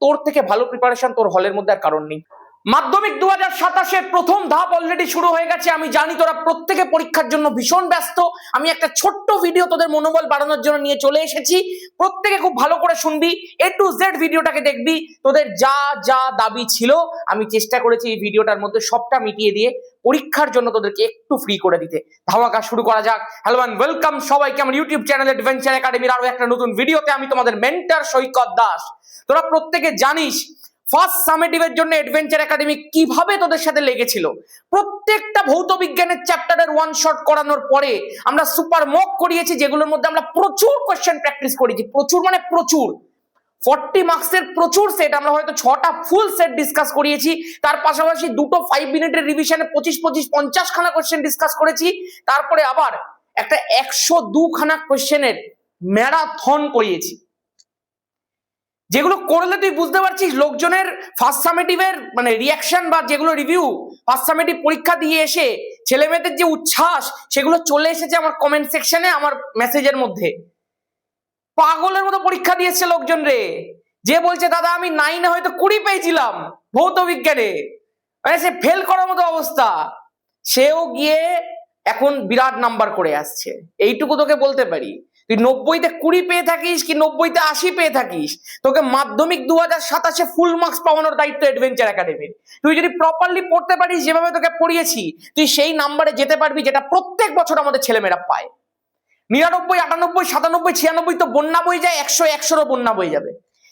তোর থেকে ভালো প্রিপারেশন তোর হলের মধ্যে আর কারণ নেই। মাধ্যমিক 2027-এর প্রথম ধাপ অলরেডি শুরু হয়ে গেছে। আমি জানি তোরা প্রত্যেকে পরীক্ষার জন্য ভীষণ ব্যস্ত। আমি একটা ছোট্ট ভিডিও তোদের মনোবল বাড়ানোর জন্য নিয়ে চলে এসেছি। প্রত্যেকে খুব ভালো করে শুনবি, A to Z ভিডিওটাকে দেখবি। তোদের যা যা দাবি ছিল আমি চেষ্টা করেছি এই ভিডিওটার মধ্যে সবটা মিটিয়ে দিয়ে পরীক্ষার জন্য তোদেরকে একটু ফ্রি করে দিতে। ধামাকা শুরু করা যাক। হ্যালো এন্ড ওয়েলকাম সবাইকে আমার ইউটিউব চ্যানেল অ্যাডভেঞ্চার একাডেমির আরো একটা নতুন ভিডিওতে। আমি তোমাদের মেন্টর সৈকত দাস। তোরা প্রত্যেকে জানিস ফার্স্ট সামেটিভের জন্য অ্যাডভেঞ্চার একাডেমি কিভাবে তোদের সাথে লেগেছিল। প্রত্যেকটা ভৌত বিজ্ঞানের চ্যাপ্টারের ওয়ান শট করানোর পরে আমরা সুপার মক করিয়েছি, যেগুলোর মধ্যে আমরা প্রচুর কোশ্চেন প্র্যাকটিস করেছি। প্রচুর মানে প্রচুর, 40 মার্কসের প্রচুর সেট। আমরা হয়তো 6টা ফুল সেট ডিসকাস করিয়েছি। তার পাশাপাশি দুটো 5 মিনিটের রিভিশনে 25-50 খানা কোশ্চেন ডিসকাস করেছি। তারপরে আবার একটা 102 খানা কোশ্চেনের ম্যারাথন করিয়েছি, যেগুলো করলে তুই বুঝতে পারছিস লোকজনের ফার্স্ট সামেটিভের মানে রিয়াকশন বা যেগুলো রিভিউ ফার্স্ট সামেটিভ পরীক্ষা দিয়ে এসে ছেলে মেয়েদের যে উচ্ছ্বাস সেগুলো চলে এসেছে আমার কমেন্ট সেকশনে, আমার মেসেজের মধ্যে। পাগলের মতো পরীক্ষা দিয়েছে লোকজন রে। যে বলছে দাদা আমি 9-এ হয়তো 20 পেয়েছিলাম ভৌত বিজ্ঞানে, মানে সে ফেল করার মতো অবস্থা, সেও গিয়ে এখন বিরাট নাম্বার করে আসছে। এইটুকু তোকে বলতে পারি, তুই 90-তে 20 পেয়ে থাকিস কি 90-তে 80 পেয়ে থাকিস, তোকে মাধ্যমিক 2027-এ ফুল মার্কস পাওয়ানোর দায়িত্ব অ্যাডভেঞ্চার একাডেমির। তুই যদি প্রপারলি পড়তে পারিস যেভাবে তোকে পড়িয়েছি, তুই সেই নাম্বারে যেতে পারবি যেটা প্রত্যেক বছর আমাদের ছেলেমেয়েরা পায়। 99, 98, 97, 96 তো বন্যা বয়ে যায়, 100, 100-ও বন্যা বয়ে যাবে।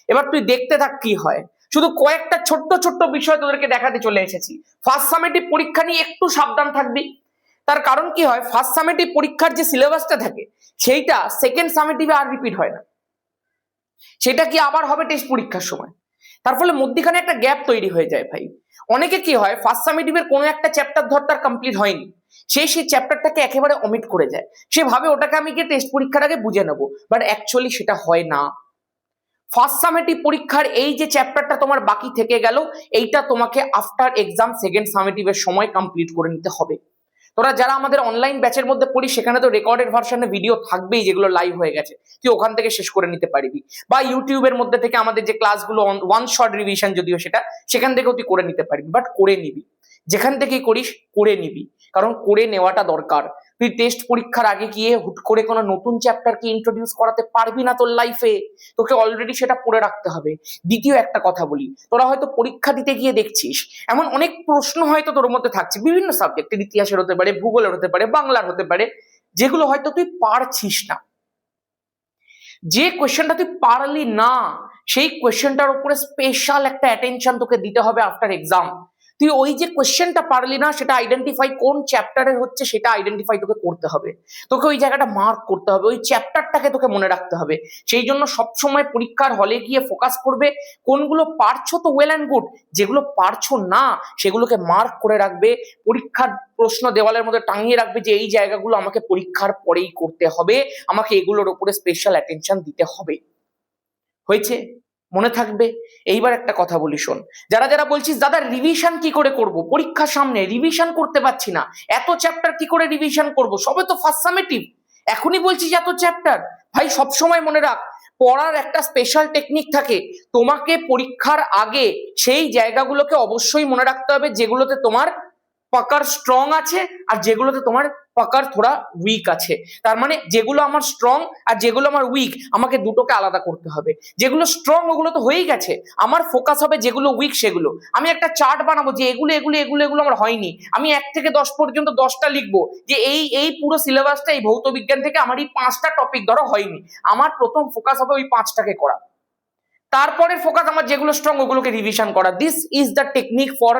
এবার তুই দেখতে থাক কি হয়। শুধু কয়েকটা ছোট্ট ছোট্ট বিষয় তোদেরকে দেখাতে চলে এসেছি। ফার্স্ট সামেটিভ পরীক্ষা নিয়ে একটু সাবধান থাকবি। তার কারণ কি হয়, ফার্স্ট সামেটিভ পরীক্ষার যে সিলেবাসটা থাকে সেইটা সেকেন্ড সামেটিভে আর রিপিট হয় না, সেটা কি আবার হবে টেস্ট পরীক্ষার সময়। তার ফলে মধ্যখানে একটা গ্যাপ তৈরি হয়ে যায় ভাই। অনেকে কি হয়, ফার্স্ট সামেটিভের কোনো একটা চ্যাপ্টার ধর তার কমপ্লিট হয়নি, সেই চ্যাপ্টারটাকে একেবারে অমিট করে যায়। সে ভাবে ওটাকে আমি গিয়ে টেস্ট পরীক্ষার আগে বুঝে নেবো, বাট অ্যাকচুয়ালি সেটা হয় না। ফার্স্ট সামেটিভ পরীক্ষার এই যে চ্যাপ্টারটা তোমার বাকি থেকে গেল, এইটা তোমাকে আফটার এক্সাম সেকেন্ড সামেটিভের সময় কমপ্লিট করে নিতে হবে। তোরা যারা আমাদের অনলাইন ব্যাচের মধ্যে পড়িস, সেখানে তো রেকর্ডেড ভার্সনে ভিডিও থাকবেই, যেগুলো লাইভ হয়ে গেছে, তুই ওখান থেকে শেষ করে নিতে পারবি। বা ইউটিউবের মধ্যে থেকে আমাদের যে ক্লাসগুলো ওয়ান শট রিভিশন যদিও সেটা, সেখান থেকেও তুই করে নিতে পারবি। বাট করে নিবি, যেখান থেকেই করিস করে নিবি, কারণ করে নেওয়াটা দরকার। তুই টেস্ট পরীক্ষার আগে গিয়ে হুট করে কোনো নতুন চ্যাপ্টারকে ইন্ট্রোডিউস করাতে পারবি না তোর লাইফে, তোকে অলরেডি সেটা পড়ে রাখতে হবে। দ্বিতীয় একটা কথা বলি, তোরা হয়তো পরীক্ষা দিতে গিয়ে দেখছিস এমন অনেক প্রশ্ন হয়তো তোর মধ্যে থাকছে, বিভিন্ন সাবজেক্টের, ইতিহাসের হতে পারে, ভূগোলের হতে পারে, বাংলার হতে পারে, যেগুলো হয়তো তুই পারছিস না। যে কোয়েশ্চেনটা তুই পারলি না, সেই কোয়েশ্চেনটার উপরে স্পেশাল একটা অ্যাটেনশন তোকে দিতে হবে আফটার এক্সাম। তুই ওই যে কোয়েশ্চেনটা পারলি না সেটা আইডেন্টিফাই কোন চ্যাপ্টারের হচ্ছে সেটা আইডেন্টিফাই তোকে করতে হবে। তোকে ওই জায়গাটা মার্ক করতে হবে, ওই চ্যাপ্টারটাকে তোকে মনে রাখতে হবে। সেই জন্য সবসময় পরীক্ষার হলে গিয়ে ফোকাস করবে কোনগুলো পারছো তো ওয়েল অ্যান্ড গুড, যেগুলো পারছো না সেগুলোকে মার্ক করে রাখবে, পরীক্ষার প্রশ্ন দেওয়ালের মধ্যে টাঙিয়ে রাখবে যে এই জায়গাগুলো আমাকে পরীক্ষার পরেই করতে হবে, আমাকে এগুলোর উপরে স্পেশাল অ্যাটেনশন দিতে হবে। হয়েছে? মনে থাকবে। এইবার একটা কথা বলি শোন, যারা যারা বলছিস দাদা রিভিশন কি করে করব, পরীক্ষার সামনে রিভিশন করতে পারছি না, এত চ্যাপ্টার কি করে রিভিশন করব, সবে তো ফার্স্ট সামেটিভ, এখনই বলছিস এত চ্যাপ্টার। ভাই সবসময় মনে রাখ, পড়ার একটা স্পেশাল টেকনিক থাকে। তোমাকে পরীক্ষার আগে সেই জায়গাগুলোকে অবশ্যই মনে রাখতে হবে যেগুলোতে তোমার পাকার স্ট্রং আছে আর যেগুলোতে তোমার পাকার থোড়া উইক আছে। তার মানে যেগুলো আমার স্ট্রং আর যেগুলো আমার উইক, আমাকে দুটোকে আলাদা করতে হবে। যেগুলো স্ট্রং ওগুলো তো হয়েই গেছে, আমার ফোকাস হবে যেগুলো উইক সেগুলো। আমি একটা চার্ট বানাবো যে এগুলো এগুলো এগুলো এগুলো আমার হয়নি, আমি 1 থেকে 10 পর্যন্ত 10টা লিখবো যে এই এই পুরো সিলেবাসটা এই ভৌত বিজ্ঞান থেকে আমার এই 5টা টপিক ধরো হয়নি, আমার প্রথম ফোকাস হবে ওই 5টাকে করা। তারপরে ফোকাস আমার যেগুলো স্ট্রং ওগুলোকে রিভিশন করা। This is the technique for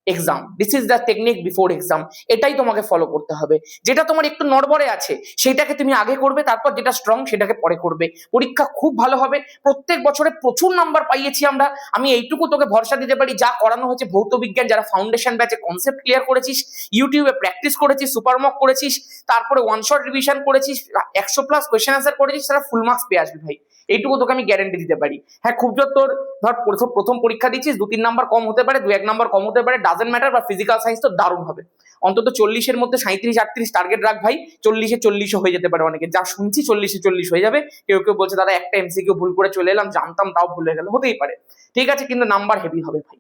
exam, this is the technique before exam. এটাই তোমাকে ফলো করতে হবে। যেটা তোমার একটু নড়বড়ে আছে সেটাকে তুমি আগে করবে, তারপর যেটা স্ট্রং সেটাকে পরে করবে। পরীক্ষা খুব ভালো হবে। প্রত্যেক বছরে প্রচুর নাম্বার পাইয়েছি আমরা। আমি এইটুকু তোকে ভরসা দিতে পারি, যা করানো হয়েছে ভৌত বিজ্ঞান, যারা ফাউন্ডেশন ব্যাচে কনসেপ্ট ক্লিয়ার করেছিস, ইউটিউবে প্র্যাকটিস করেছিস, সুপার মক করেছিস, তারপরে ওয়ান শট রিভিশন করেছিস, 100+ কোয়েশ্চেন আনসার করেছিস, তারা ফুল মার্কস পেয়ে আসবি ভাই। এইটুকু তোকে আমি গ্যারেন্টি দিতে পারি। হ্যাঁ, খুব জোর তোর ধর প্রথম পরীক্ষা দিচ্ছিস, 2-3 নাম্বার কম হতে পারে, 2-1 নাম্বার কম হতে পারে, ডাজেন্ট ম্যাটার। বা ফিজিক্যাল সায়েন্স তো দারুণ হবে, অন্তত 40-এর মধ্যে 37-38 টার্গেট রাখ ভাই। 40-এ 40 হয়ে যেতে পারে অনেকে, যা শুনছি 40-এ 40 হয়ে যাবে। কেউ কেউ বলছে দাদা একটা এমসিকিউ ভুল করে চলে এলাম, জানতাম তাও ভুলে গেল, হতেই পারে। ঠিক আছে, কিন্তু নাম্বার হেভি হবে ভাই।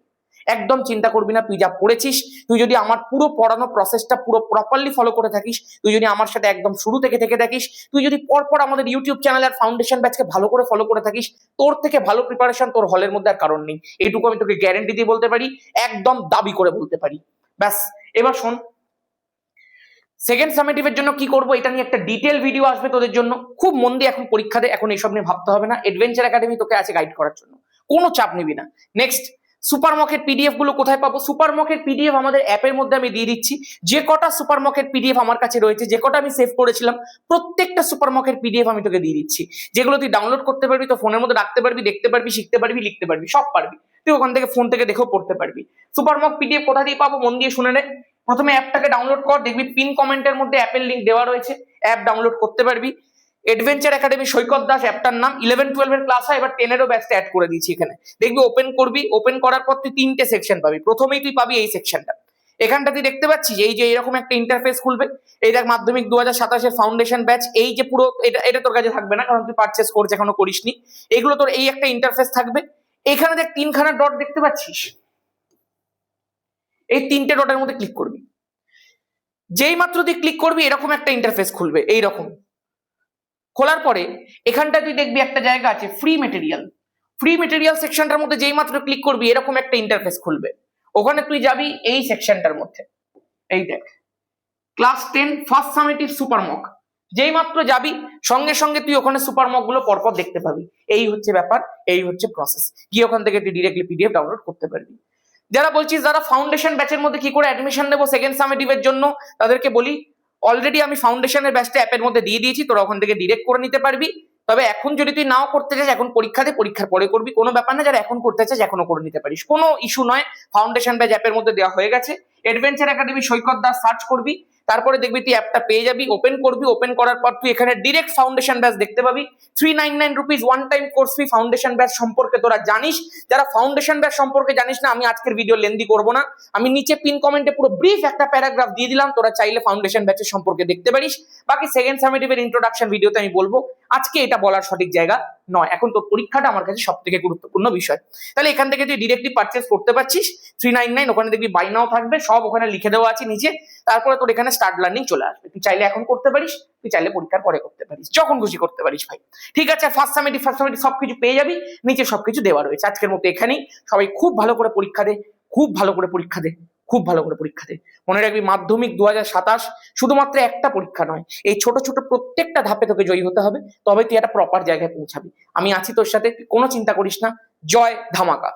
একদম চিন্তা করবি না, তুই যা পড়েছিস, তুই যদি আমার পুরো পড়ানো প্রসেসটা পুরো প্রপারলি ফলো করে থাকিস, তুই যদি আমার সাথে একদম শুরু থেকে থাকিস, তুই যদি পরপর আমাদের ইউটিউব চ্যানেল আর ফাউন্ডেশন ব্যাচকে ভালো করে ফলো করে থাকিস, তোর থেকে ভালো প্রিপারেশন তোর হলের মধ্যে আর কারণ নেই। এইটুকু আমি তোকে গ্যারেন্টি দিয়ে বলতে পারি, একদম দাবি করে বলতে পারি। ব্যাস, এবার শোন, সেকেন্ড সামেটিভের জন্য কি করবো এটা নিয়ে একটা ডিটেল ভিডিও আসবে তোদের জন্য। খুব মন দিয়ে এখন পরীক্ষা দে, এখন এইসব নিয়ে ভাবতে হবে না। অ্যাডভেঞ্চার একাডেমি তোকে আছে গাইড করার জন্য, কোনো চাপ নিবি না। নেক্সট, সুপার মকের পিডিএফ গুলো কোথায় পাবো? সুপার মকের পিডিএফ আমাদের অ্যাপের মধ্যে আমি দিয়ে দিচ্ছি। যে কটা সুপার মকের পিডিএফ আমার কাছে রয়েছে, যে কটা আমি সেভ করেছিলাম, প্রত্যেকটা সুপার মকের পিডিএফ আমি তোকে দিয়ে দিচ্ছি, যেগুলো তুই ডাউনলোড করতে পারবি, তো ফোনের মধ্যে রাখতে পারবি, দেখতে পারবি, শিখতে পারবি, লিখতে পারবি, সব পারবি। তুই ওখান থেকে ফোন থেকে দেখেও পড়তে পারবি। সুপার মক পিডিএফ কোথা দিয়ে পাবো মন দিয়ে শুনে নে। প্রথমে অ্যাপটাকে ডাউনলোড কর, দেখবি পিন কমেন্টের মধ্যে অ্যাপের লিংক দেওয়া রয়েছে, অ্যাপ ডাউনলোড করতে পারবি। অ্যাডভেঞ্চার একাডেমি সৈকত দাস অ্যাপটার নাম। 11-12 এর ক্লাস হয়, এবার 10 এরও ব্যাচটা অ্যাড করে দিয়েছি এখানে। দেখবি ওপেন করবি, ওপেন করার পর তুই তিনটে সেকশন পাবি। প্রথমেই তুই পাবি এই সেকশনটা, এখানটা তুই দেখতে পাচ্ছিস এই যে এরকম একটা ইন্টারফেস খুলবে। এই দেখ, মাধ্যমিক 2027 এর ফাউন্ডেশন ব্যাচ, এই যে পুরো এটা তোর কাছে থাকবে না, কারণ তুই পারচেস করছিস, এখনো করিসনি। এগুলো তোর এই একটা ইন্টারফেস থাকবে। এখানে দেখ তিনখানা ডট দেখতে পাচ্ছিস, এই তিনটে ডটের মধ্যে ক্লিক করবি। যেই মাত্র তুই ক্লিক করবি এরকম একটা ইন্টারফেস খুলবে। এইরকম খোলার পরে এখানটা তুই দেখবি একটা জায়গা আছে ফ্রি মেটেরিয়াল। ফ্রি মেটেরিয়াল সেকশনটার মধ্যে যেই মাত্র ক্লিক করবি এরকম একটা ইন্টারফেস খুলবে। ওখানে তুই যাবি এই সেকশনটার মধ্যে, এই দেখ class 10 first summative super mock. যেই মাত্র যাবি সঙ্গে সঙ্গে তুই ওখানে সুপার মক গুলো পরপর দেখতে পাবি। এই হচ্ছে ব্যাপার, এই হচ্ছে প্রসেস। গিয়ে ওখান থেকে তুই ডিরেক্টলি পিডিএফ ডাউনলোড করতে পারবি। যারা বলছিস যারা ফাউন্ডেশন ব্যাচের মধ্যে কি করে অ্যাডমিশন নেবো সেকেন্ড সামেটিভের জন্য, তাদেরকে বলি অলরেডি আমি ফাউন্ডেশনের ব্যাচটা অ্যাপের মধ্যে দিয়ে দিয়েছি, তোরা ওখান থেকে ডিরেক্ট করে নিতে পারবি। তবে এখন যদি তুই নাও করতে চাস, এখন পরীক্ষা দে, পরীক্ষার পরে করবি, কোনো ব্যাপার না। যারা এখন করতে চাস এখনো করে নিতে পারিস, কোনো ইস্যু নয়। ফাউন্ডেশন ব্যাচ অ্যাপের মধ্যে দেওয়া হয়ে গেছে। অ্যাডভেঞ্চার একাডেমি সৈকত দাস সার্চ করবি, তারপরে দেখবি তুই অ্যাপটা পেয়ে যাবি। ওপেন করবি, ওপেন করার পর তুই এখানে ডিরেক্ট ফাউন্ডেশন ব্যাচ দেখতে পাবি। 399 rupees one time course fee. Foundation batch সম্পর্কে তোরা জানিস, যারা ফাউন্ডেশন ব্যাচ সম্পর্কে জানিস না, আমি আজকের ভিডিও লেন্দি করব না, আমি নিচে পিন কমেন্টে পুরো ব্রিফ একটা প্যারাগ্রাফ দিয়ে দিলাম, তোরা চাইলে ফাউন্ডেশন ব্যাচের সম্পর্কে দেখতে পারিস। বাকি সেকেন্ড সামেটিভের ইন্ট্রোডাকশন ভিডিওতে আমি বলবো, আজকে এটা বলার সঠিক জায়গা নয়। এখন তোর পরীক্ষাটা আমার কাছে সব থেকে গুরুত্বপূর্ণ বিষয়। তাহলে এখান থেকে তুই ডিরেক্টলি পারচেস করতে পারছিস। 399, ওখানে দেখবি বাই নাও থাকবে, সব ওখানে লিখে দেওয়া আছে নিচে। তারপরে তোর এখানে স্টার্ট লার্নিং চলে আসবে। তুই চাইলে এখন করতে পারিস, তুই চাইলে পরীক্ষার পরে করতে পারিস, যখন খুশি করতে পারিস ভাই। ঠিক আছে, ফার্স্ট সামেটিভ সবকিছু পেয়ে যাবি, নিচে সবকিছু দেওয়া রয়েছে। আজকের মতো এখানেই। সবাই খুব ভালো করে পরীক্ষা দে, খুব ভালো করে পরীক্ষা দে, খুব ভালো করে পরীক্ষা দে। মনে রাখবি মাধ্যমিক 2027 শুধুমাত্র একটা পরীক্ষা নয়, এই ছোট ছোট প্রত্যেকটা ধাপে তোকে জয়ী হতে হবে, তবে তুই একটা প্রপার জায়গায় পৌঁছাবি। আমি আছি তোর সাথে, কোনো চিন্তা করিস না। জয় ধামাকা।